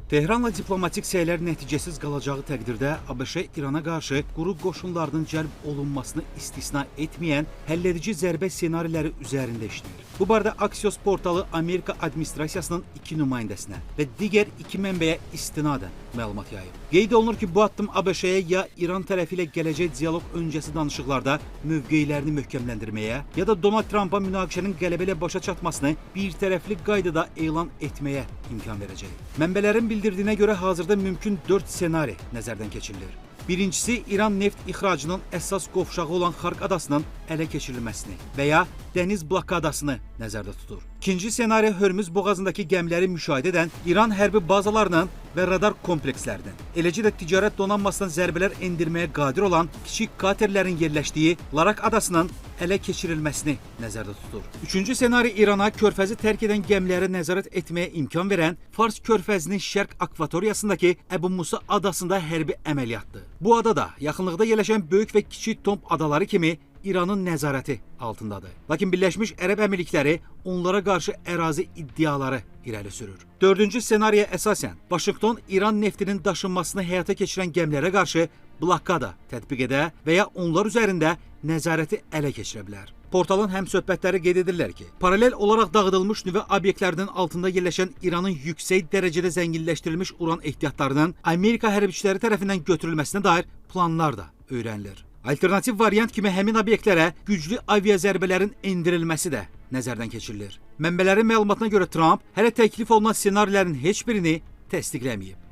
Tehranla diplomatik səylər nəticəsiz qalacağı təqdirdə ABŞ İrana qarşı quru qoşunlarının cəlb olunmasını istisna etməyən həlledici zərbə ssenariləri üzərində işləyir. Bu barədə Axios portalı Amerika administrasiyasının 2 nümayəndəsinə və digər 2 mənbəyə istinadən məlumat yayıb. Qeyd olunur ki, bu addım ABŞ-yə ya İran tərəfi ilə gələcək dialoq öncəsi danışıqlarda mövqeylərini möhkəmləndirməyə, ya da Donald Trumpa münaqişənin qələbə ilə başa çatmasını birtərəfli qaydada elan etməyə imkan verəcək. Mənbələrin bildirdiyinə görə hazırda mümkün 4 ssenari nəzərdən keçirilir. Birincisi, İran neft ixracının əsas qovşağı olan Xark adasının ələ keçirilməsini və ya dəniz blokadasını nəzərdə tutur. İkinci ssenari Hörmüz boğazındakı gəmiləri müşahidə edən İran hərbi bazalarının və radar komplekslərinin, eləcə də ticarət donanmasından zərbələr endirməyə qadir olan kiçik katerlərin yerləşdiyi Larak adasının ələ keçirilməsini nəzərdə tutur. Üçüncü ssenari İrana körfəzi tərk edən gəmiləri nəzarət etməyə imkan verən Fars körfəzinin şərq akvatoriyasındakı Əbu Musa adasında hərbi əməliyyatdır. Bu ada da yaxınlıqda yerləşən böyük və kiçik Tomb adaları kimi İranın nəzarəti altındadır. Lakin Birləşmiş Ərəb Əmirlikləri onlara qarşı ərazi iddiaları irəli sürür. Dördüncü ssenariyə əsasən Vaşinqton İran neftinin daşınmasını həyata keçirən gəmilərə qarşı blokada tətbiq edə və ya onlar üzərində nəzarəti ələ keçirə bilər. Portalın həmsöhbətləri qeyd edirlər ki, paralel olaraq dağıdılmış nüvə obyektlərinin altında yerləşən İranın yüksək dərəcədə zənginləşdirilmiş uran ehtiyatlarının Amerika hərbiçiləri tərəfindən götürülməsinə dair planlar da öyrənilir. Alternativ variant kimi həmin obyektlərə güclü avia zərbələrin endirilməsi də nəzərdən keçirilir. Mənbələrin məlumatına görə Trump hələ təklif olunan ssenarilərin heç birini təsdiqləməyib.